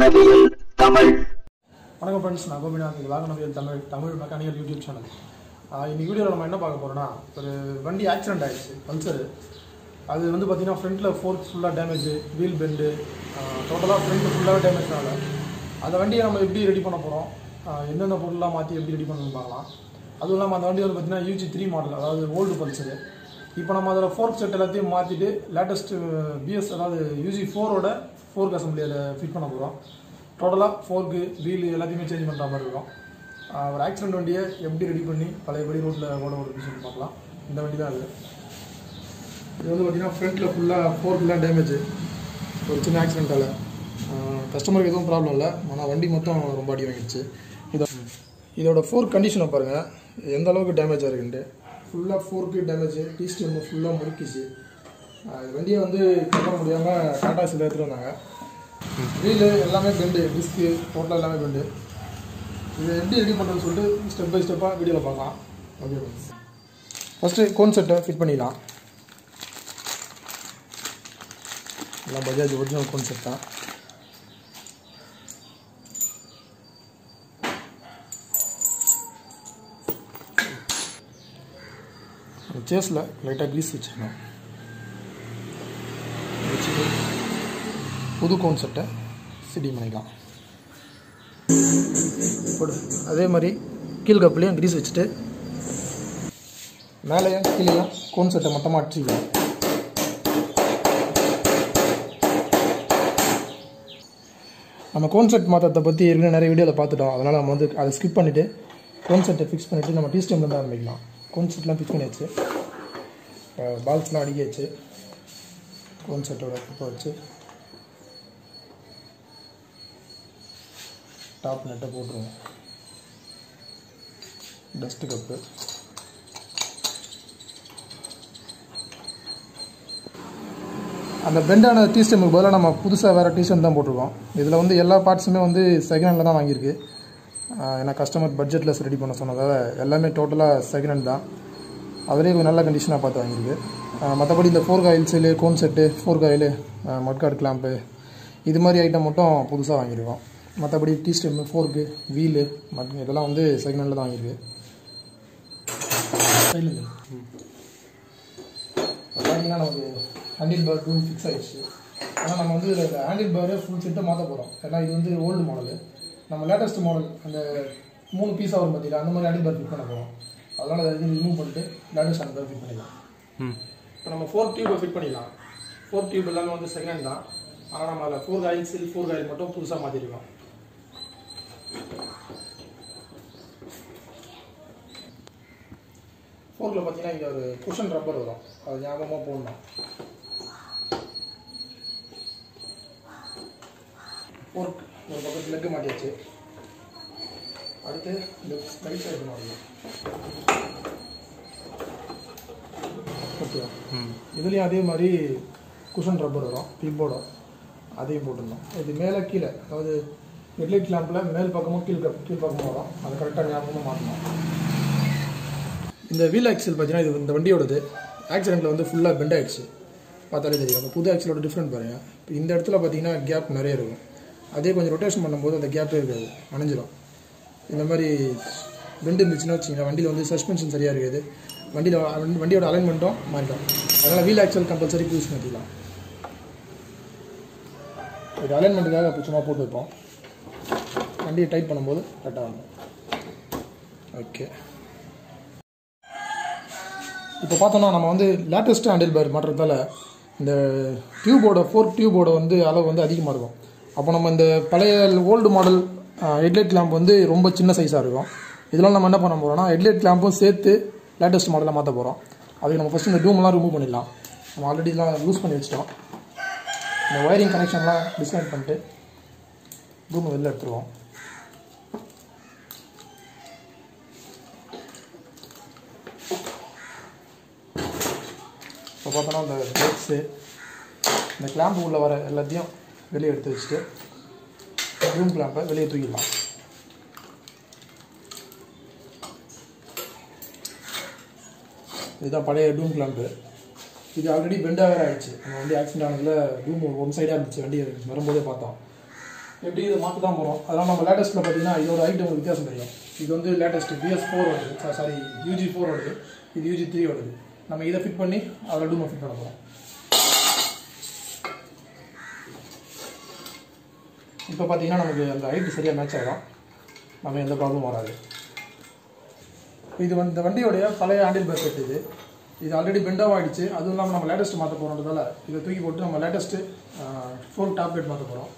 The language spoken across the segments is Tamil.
வாகனவியல் தமிழ். வணக்கம் ஃப்ரெண்ட்ஸ், நான் கோபிநாத். இது வாகனவியல் தமிழ் மெக்கானிக்கல் யூடியூப் சேனல். இன்னைக்கு வீடியோவில் நம்ம என்ன பார்க்க போகிறோம்னா, ஒரு வண்டி ஆக்சிடென்ட் ஆகிடுச்சு, பல்சரு. அது வந்து பார்த்திங்கன்னா ஃப்ரண்ட்டில் ஃபோர்க் ஃபுல்லாக டேமேஜ், வீல் பெண்டு, டோட்டலாக ஃப்ரண்ட்டு ஃபுல்லாகவே டேமேஜ்னால அந்த வண்டியை நம்ம எப்படி ரெடி பண்ண போகிறோம், எந்தெந்த பொருளாக மாற்றி எப்படி ரெடி பண்ணணும்னு பார்க்கலாம். அதுவும் இல்லாமல் அந்த வண்டி வந்து பார்த்திங்கன்னா UG3 மாடல், அதாவது ஓல்டு பல்சரு. இப்போ நம்ம அதில் ஃபோர்க் செட் எல்லாத்தையும் மாற்றிட்டு லேட்டஸ்ட்டு BS, அதாவது UG4ஓட ஃபோர்க் அசம்பிளி அதில் ஃபிட் பண்ண போகிறோம். டோட்டலாக ஃபோர்க்கு வீல் எல்லாத்தையுமே சேஞ்ச் பண்ணுற மாதிரி இருக்கும். ஒரு ஆக்சிடென்ட் வண்டியை எப்படி ரெடி பண்ணி பழையபடி ரோட்டில் ஓட சொல்லி பார்க்கலாம். இந்த வண்டி தான் அது. இது வந்து பார்த்திங்கன்னா ஃப்ரண்ட்டில் ஃபுல்லாக ஃபோர்க்கெலாம் டேமேஜ், ஒரு சின்ன ஆக்சிடென்ட்டால். கஸ்டமருக்கு எதுவும் ப்ராப்ளம் இல்லை, ஆனால் வண்டி மொத்தம் ரொம்ப அடி வாங்கிடுச்சு. இதோட ஃபோர்க் கண்டிஷனை பாருங்கள், எந்த அளவுக்கு டேமேஜ் ஆகிருக்குன்ட்டு. ஃபுல்லாக ஃபோர்க்கு டேமேஜ், டீ ஸ்டெம் ஃபுல்லாக முறுக்கிச்சு. வண்டியை வந்து கட்ட முடியாமல் டாடா சில எடுத்துகிட்டு வந்தாங்க. வீலு எல்லாமே பெண்டு, டிஸ்க்கு டோட்டலாக எல்லாமே பெண்டு. இது எப்படி ரெடி பண்ணுறதுன்னு சொல்லிட்டு ஸ்டெப் பை ஸ்டெப்பாக வீடியோவில் பார்க்கலாம். ஓகே, ஃபஸ்ட்டு கோன் செட்டை ஃபிட் பண்ணிடலாம். எல்லாம் பஜாஜ் ஒரிஜினல் கோன் செட் தான். சேஸில் லைட்டாக க்ரீஸ் வச்சுக்கணும். வச்சுட்டு புது கோன் செட்டை ஃபிட்டிங் பண்ணிக்கலாம். அதே மாதிரி கீழ் கப்புலேயும் க்ரீஸ் வச்சுட்டு மேலேயும் கீழேயும் கோன் செட்டை மொத்தமாக அடிச்சிக்கலாம். நம்ம கோன் செட் மாற்றத்தை பற்றி ஏற்கனவே நிறைய வீடியோவில் பார்த்துட்டோம். அதனால் நம்ம வந்து அதை ஸ்கிப் பண்ணிவிட்டு கோன் செட்டை ஃபிக்ஸ் பண்ணிவிட்டு நம்ம டீ ஸ்டெம்லேருந்து ஆரம்பிக்கலாம். கோன் செட்லாம் ஃபிக்ஸ் பண்ணியாச்சு, பால்ஸ்லாம் அடிக்காச்சு. கோன் செட்டோட குப்பை வச்சு டாப் நெட்டை போட்டுருவோம். டஸ்ட்டு கப்பு, அந்த பெண்டான டீ ஸ்டெம்முக்கு பதிலாக நம்ம புதுசாக வேறு டீ ஸ்டெம் தான் போட்டிருக்கோம். இதில் வந்து எல்லா பார்ட்ஸுமே வந்து செகண்ட் ஹேண்டில் தான் வாங்கியிருக்கு. ஏன்னா கஸ்டமர் பட்ஜெட்லெஸ் ரெடி பண்ண சொன்னதால் எல்லாமே டோட்டலாக செகண்ட் ஹேண்ட் தான். அதுலேயே கொஞ்சம் நல்ல கண்டிஷனாக பார்த்து வாங்கியிருக்கு. மற்றபடி இந்த fork oil seal, cone set, fork oil, mudguard clamp, இது மாதிரி ஐட்டம் மட்டும் புதுசாக வாங்கியிருக்கோம். மற்றபடி டீ ஸ்டெம்மு, ஃபோர்க்கு, வீலு இதெல்லாம் வந்து செகண்ட் ஹேண்டில் தான் வாங்கியிருக்கு. பார்த்தீங்கன்னா நமக்கு ஹேண்டில் பார் டூ ஃபிக்ஸ் ஆகிடுச்சு. ஆனால் நம்ம வந்து இதில் ஹேண்டில் பாரே ஃபுல் செட்டை மாற்ற போகிறோம். ஏன்னா இது வந்து ஓல்டு மாடலு. நம்ம லேட்டஸ்ட் மாடல் அந்த 3 பீஸாக வரும் பார்த்தீங்களா, அந்த மாதிரி ஹேண்டில் பார் ஃபிட் பண்ண போகிறோம். அதனால் அதை ரிமூவ் பண்ணிட்டு லேட்டஸ்ட் ஹேண்டில் பார் ஃபிட் பண்ணிடலாம். இப்போ நம்ம 4 டியூபை ஃபிட் பண்ணிடலாம். 4 டியூப் எல்லாமே வந்து செகண்ட் தான். ஆனால் நம்ம அதில் fork oil seal, fork oil மட்டும் புதுசாக மாற்றிருக்கோம். ஃபோர்க்கில் பார்த்தீங்கன்னா இங்கே ஒரு குஷன் ரப்பர் வரும், அது ஞாபகமாக போடணும். ஃபோர்க் ஒரு பக்கத்து லெக்கு மாட்டியாச்சு. அடுத்து இந்த ரைட் சைடு மாட்டலாம். ஓகே, இதுலேயும் அதே மாதிரி குஷன் ரப்பர் வரும், கிளிப்போட, அதையும் போட்டுருந்தோம். இது மேலே கீழே, அதாவது ஹெட்லைட் லேம்பில் மேல் பக்கமும் கீழ் பக்கமும் வரும். அதை கரெக்டாக ஞாபகமாக மாற்றணும். இந்த வீல் ஆக்சில் பார்த்தீங்கன்னா இது இந்த வண்டியோடது ஆக்சிடெண்ட்டில் வந்து ஃபுல்லாக பெண்ட் ஆகிடுச்சு. பார்த்தாலே தெரியும். அந்த புது ஆக்சிலோட டிஃப்ரெண்ட் பாருங்கள். இப்போ இந்த இடத்துல பார்த்தீங்கன்னா கேப் நிறைய இருக்கும். அதே கொஞ்சம் ரொட்டேஷன் பண்ணும்போது அந்த கேப்பே இருக்காது, அணைஞ்சிடும். இந்த மாதிரி பெண்டு இருந்துச்சுன்னா வச்சுங்க, வண்டியில் வந்து சஸ்பென்ஷன் சரியாக இருக்காது, வண்டியோட அலைன்மெண்ட்டும் மாறிடும். அதனால் வீல் ஆக்சல் கம்பல்சரி யூஸ் பண்ணிக்கலாம். இது அலைன்மெண்ட்டுக்காக சும்மா போட்டு வைப்போம். வண்டியை டைட் பண்ணும்போது கரெக்டாக இருக்கும். ஓகே, இப்போ பார்த்தோன்னா நம்ம வந்து லேட்டஸ்ட்டு ஹேண்டில் பார் மாட்டுறதால இந்த டியூபோட ஃபோர்க் டியூபோட வந்து அளவு வந்து அதிகமாக இருக்கும். அப்போ நம்ம இந்த பழைய ஓல்டு மாடல் ஹெட்லைட் லேம்ப் வந்து ரொம்ப சின்ன சைஸாக இருக்கும். இதெல்லாம் நம்ம என்ன பண்ண போகிறோம்னா ஹெட்லைட் லேம்பும் சேர்த்து லேட்டஸ்ட் மாடலாக மாற்ற போகிறோம். அதுக்கு நம்ம ஃபஸ்ட்டு இந்த டூம்லாம் ரிமூவ் பண்ணிடலாம். நம்ம ஆல்ரெடி இதெல்லாம் லூஸ் பண்ணி வச்சிட்டோம். இந்த ஒயரிங் கனெக்ஷன்லாம் டிஸ்கனெக்ட் பண்ணிட்டு டூம் வெளில எடுத்துருவோம். இப்போ பார்த்தோன்னா இந்த பிரேக்ஸு, இந்த கிளாம்பு உள்ளே வர எல்லாத்தையும் வெளியே எடுத்து வச்சுட்டு டூம் கிளாம்பை வெளியே தூக்கிடலாம். இதுதான் பழைய டூம் கிளாம்பு. இது ஆல்ரெடி பெண்டாக வேறு ஆயிடுச்சு. நம்ம வண்டி ஆக்சிடென்ட் ஆனதில் ரூம் ஒன் சைடாக இருந்துச்சு, வண்டி வரும்போதே பார்த்தோம். எப்படி இதை மாற்ற தான் போகிறோம். அதனால் நம்ம லேட்டஸ்ட்டில் பார்த்தீங்கன்னா இதோட ஹைட் உங்களுக்கு வித்தியாசம் தெரியும். இது வந்து லேட்டஸ்ட்டு BS4 வருது, சாரி UG4 வருது, இது UG3 வருது. நம்ம இதை ஃபிட் பண்ணி அதில் டூமை ஃபிட் பண்ண போகிறோம். இப்போ பார்த்தீங்கன்னா நமக்கு அந்த ஹைட்டு சரியாக மேட்ச் ஆகிடும், நம்ம எந்த ப்ராப்ளமும் வராது. இது வந்து இந்த வண்டியோடைய பழைய ஹேண்டில் பேர் செட். இது ஆல்ரெடி பெண்டாக ஆகிடுச்சு. அதுவும் இல்லாமல் நம்ம லேட்டஸ்ட் மாற்ற போகிறோன்றதால இதை தூக்கி போட்டு நம்ம லேட்டஸ்ட்டு ஃபோர்க் டாப் பிளேட் மாற்ற போகிறோம்.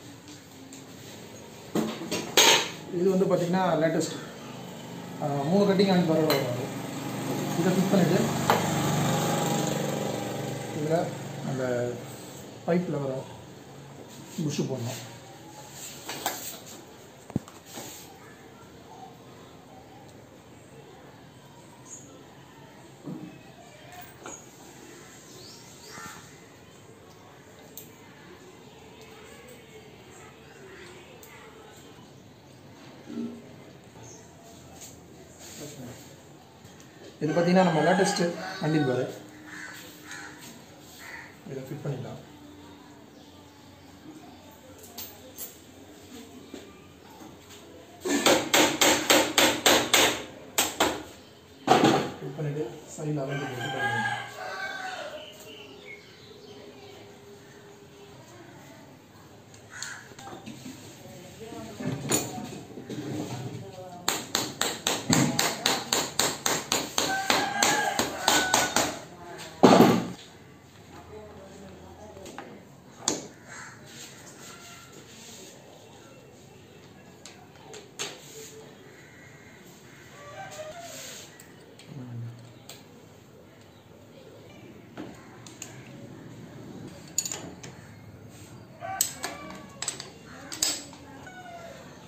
இது வந்து பார்த்திங்கன்னா லேட்டஸ்ட் 3 கட்டிங் ஹேண்டில் பேரோட வரும். இதை ஃபிட் பண்ணிவிட்டு இதில் அந்த பைப்பில் வர புஷ்ஷு போடணும். இது பார்த்தீங்கன்னா நம்ம லேட்டஸ்ட்டு ஹேண்டில் பேர். இதை ஃபிட் பண்ணிக்கலாம். ஃபிட் பண்ணிவிட்டு சைடில் அலங்கி போட்டு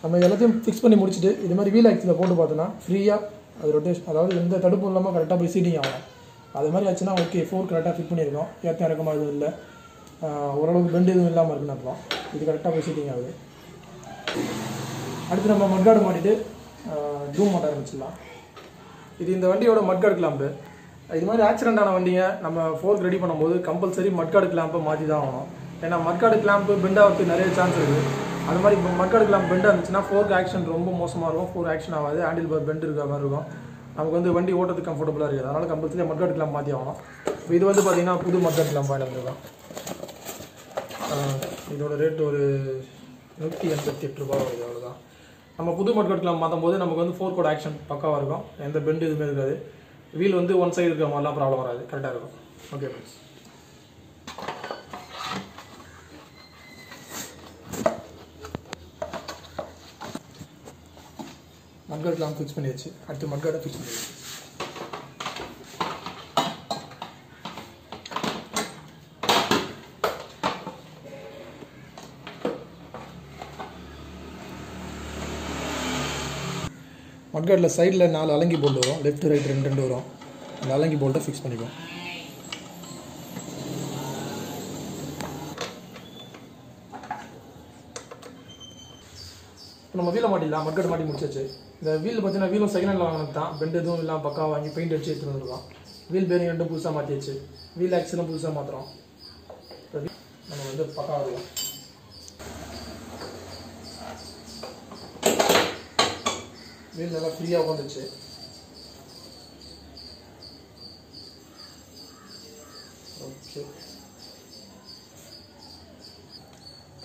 நம்ம எல்லாத்தையும் ஃபிக்ஸ் பண்ணி முடிச்சுட்டு இது மாதிரி வீல் ஆக்சில் போட்டு பார்த்தோன்னா ஃப்ரீயாக அது ரொட்டேஷன், அதாவது எந்த தடுப்பும் இல்லாமல் கரெக்டாக போய் சீட்டிங் ஆகும். அது மாதிரி ஆச்சுன்னா ஓகே, ஃபோர் கரெக்டாக ஃபிட் பண்ணியிருக்கோம், ஏற்ற இறக்கமாக எதுவும் இல்லை, ஓரளவுக்கு பெண்டு எதுவும் இல்லாமல் இருக்குன்னு அர்த்தம். இது கரெக்டாக போய் சீட்டிங் ஆகுது. அடுத்து நம்ம மட்கார்டு மாட்டிட்டு டூம் மாட்ட ஆரம்பிச்சிடலாம். இது இந்த வண்டியோட மட்கார்டு கிளாம்பு. இது மாதிரி ஆக்சிடென்ட் ஆன வண்டிங்க நம்ம ஃபோர்க் ரெடி பண்ணும்போது கம்பல்சரி மட்கார்டு கிளாம்பை மாற்றி தான் ஆகணும். ஏன்னா மட்கார்டு கிளாம்பு பெண்டாகிறதுக்கு நிறைய சான்ஸ் இருக்குது. அது மாதிரி இப்போ மட்கார்டு கிளாம்ப் பெண்டாக இருந்துச்சுன்னா ஃபோர்க் ஆக்ஷன் ரொம்ப மோசமாக இருக்கும், ஃபோர் ஆக்ஷன் ஆகாது, ஹேண்டில் பார் பெண்ட் இருக்கிற மாதிரி இருக்கும், நமக்கு வந்து வண்டி ஓட்டுறதுக்கு கம்ஃபர்டபுளாக இருக்குது. அதனால் கம்பல்சரி மட்கார்டு கிளாம்ப் மாற்றி ஆகணும். இப்போ இது வந்து பார்த்திங்கன்னா புது மட்கார்டு கிளாம்ப் வாங்கிட்டு வந்துருக்கோம். இதோட ரேட் ஒரு 188 ரூபா வருது, அவ்வளோதான். நம்ம புது மட்கார்டு கிளாம்ப் மாற்றும் போது நமக்கு வந்து ஃபோர்க்கோட ஆக்ஷன் பக்காவாக இருக்கும், எந்த பெண்டு எதுவுமே இருக்காது, வீல் வந்து ஒன் சைடு இருக்கிற மாதிரிலாம் ப்ராப்ளம் வராது, கரெக்டாக இருக்கும். Okay friends, mudguard clamp fix பண்ணியாச்சு. அடுத்து மட்கார்டை ஃபிக்ஸ் பண்ணியாச்சு. மட்கார்டில் சைடில் 4 அலங்கி போல்ட் வரும், லெஃப்ட் ரைட் 2 வரும். அந்த அலங்கி போல்ட்டை ஃபிக்ஸ் பண்ணிப்போம். நம்ம வீலை மாட்டிடலாம். மட்கார்டு மாட்டி முடிச்சாச்சு. இந்த வீல் பார்த்தீங்கன்னா வீலும் செகண்ட் ஹேண்டில் வாங்கினது தான், பெண்ட் எதுவும் இல்லாமல் பக்கா வாங்கி பெயிண்ட் அடிச்சு எடுத்துகிட்டு வந்துருக்கோம். வீல் பேரிங் ரெண்டும் புதுசாக மாற்றியாச்சு, வீல் ஆக்சிலும் புதுசாக மாற்றுறோம். நம்ம வந்து பக்கா வருவோம். வீல் நல்லா ஃப்ரீயாக உட்காந்துச்சு. ஓகே,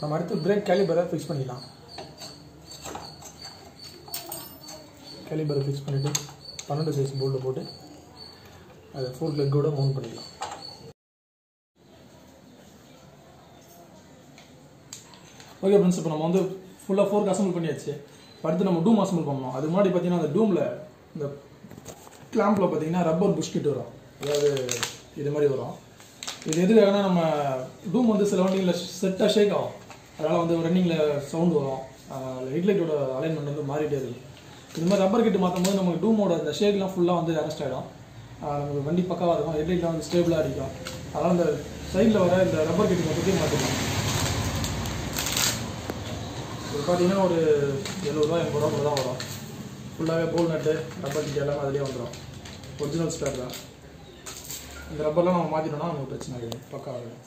நம்ம அடுத்து பிரேக் கேலிபரை ஃபிக்ஸ் பண்ணிடலாம். கேலிபரை ஃபிக்ஸ் பண்ணிவிட்டு 12 சைஸ் போல்டு போட்டு அதை ஃபோர்க் லெக்கோட மவுண்ட் பண்ணிக்கலாம். ஓகே ஃப்ரெண்ட்ஸ், இப்போ நம்ம வந்து ஃபுல்லாக ஃபோர்க் அசம்பிள் பண்ணியாச்சு. அடுத்து நம்ம டூம் அசம்பிள் பண்ணணும். அது முன்னாடி பார்த்தீங்கன்னா அந்த டூமில் இந்த கிளாம்பில் பார்த்தீங்கன்னா ரப்பர் புஷ் கிட் வரும், அதாவது இது மாதிரி வரும். இது எதுக்காகனா நம்ம டூம் வந்து சில வண்டிகளில் செட்டாக ஷேக் ஆகும், அதனால் வந்து ரன்னிங்கில் சவுண்டு வரும், ஹெட்லைட்டோட அலைன்மெண்ட் வந்து மாறிட்டே இருக்கும். இது மாதிரி ரப்பர் கிட்டு மாற்றும் போது நமக்கு டூமோட இந்த ஷேக்லாம் ஃபுல்லாக வந்து அரெஸ்ட் ஆகிடும், நமக்கு வண்டி பக்காவாக இருக்கும், ஹெட்லைட்லாம் வந்து ஸ்டேபிளாக இருக்கும். அதனால் இந்த சைடில் வர இந்த ரப்பர் கிட்டு மொத்தத்தையும் மாற்றிக்கலாம். இது பார்த்தீங்கன்னா ஒரு 70 ரூபா 80 ரூபா தான் வரும். ஃபுல்லாகவே போல் நட்டு ரப்பர் கிட் எல்லாமே அதிலே வந்துடும், ஒரிஜினல் ஸ்பேர் தான். இந்த ரப்பர்லாம் நம்ம மாற்றிட்டோம்னா நமக்கு பிரச்சனை ஆகிடும், பக்காவாக இருக்கும்.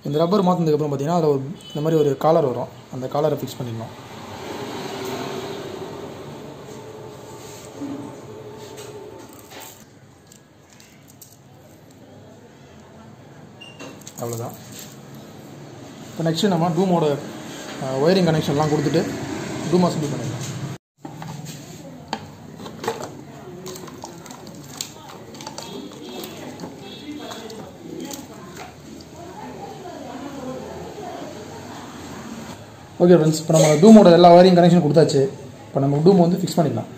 இந்த ரப்பர் மாற்றினதுக்கப்புறம் பார்த்தீங்கன்னா அதில் இந்த மாதிரி ஒரு காலர் வரும், அந்த காலரை ஃபிக்ஸ் பண்ணிடணும். அவ்வளோதான். இப்போ நெக்ஸ்ட்டு நம்ம டூமோட ஒயரிங் கனெக்ஷன்லாம் கொடுத்துட்டு டூம் அசம்பிள் பண்ணிடலாம். ஓகே ஃப்ரெண்ட்ஸ், இப்போ நம்ம டூமோட எல்லா ஒயரிங் கனெக்ஷன் கொடுத்தாச்சு. இப்போ நம்ம டூம் வந்து ஃபிக்ஸ் பண்ணிடலாம்.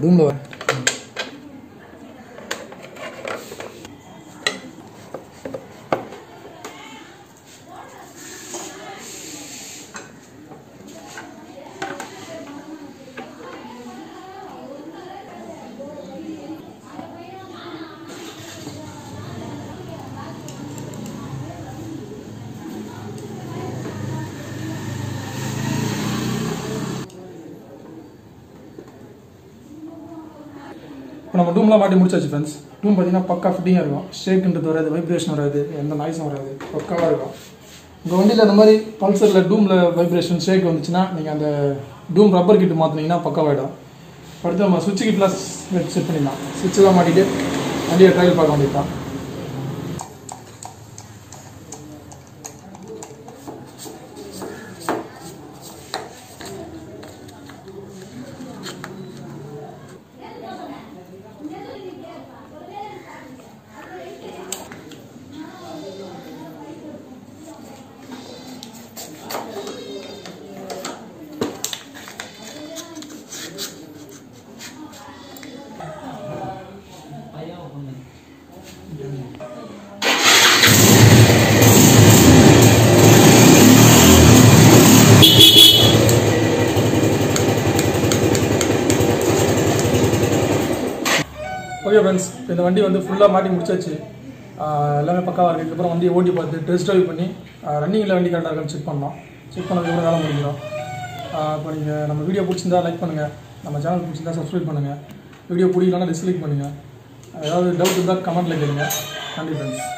டூமில் இப்போ நம்ம டூம்லாம் மாட்டி முடிச்சாச்சு ஃப்ரெண்ட்ஸ். டூம் பார்த்தீங்கன்னா பக்கா ஃபிட்டிங்காக இருக்கும், ஷேக்குன்றது வராது, வைப்ரேஷன் வராது, எந்த நாய்ஸும் வராது, பக்காவாக இருக்கும். உங்கள் வண்டியில் அந்த மாதிரி பல்சரில் டூமில் வைப்ரேஷன் ஷேக் வந்துச்சுன்னா நீங்கள் அந்த டூம் ரப்பர் கிட்டு மாற்றினீங்கன்னா பக்காவாகிடும். அடுத்து நம்ம சுவிட்ச் கிட்லாம் செட் பண்ணிடலாம். சுவிட்செலாம் மாட்டிட்டு வண்டியை ட்ரையல் பார்க்க வேண்டியது தான். ஓகே ஃப்ரெண்ட்ஸ், இந்த வண்டி வந்து ஃபுல்லாக மாட்டி முடிச்சாச்சு. எல்லாமே பக்காவாக இருக்குது. இதுக்கப்புறம் வண்டியை ஓட்டி பார்த்து டெஸ்ட் ட்ரைவ் பண்ணி ரன்னிங்கில் வண்டி கரெக்டாக இருக்கான்னு செக் பண்ணலாம். செக் பண்ணதுக்கப்புறம் வேலை முடிஞ்சிடும். இப்போ நீங்கள் நம்ம வீடியோ பிடிச்சிருந்தா லைக் பண்ணுங்கள், நம்ம சேனல் பிடிச்சிருந்தா சப்ஸ்கிரைப் பண்ணுங்கள், வீடியோ பிடிக்கலன்னா டிஸ்லைக் பண்ணுங்கள். ஏதாவது டவுட் இருந்தால் கமெண்ட்டில் கேளுங்க. நன்றி ஃப்ரெண்ட்ஸ்.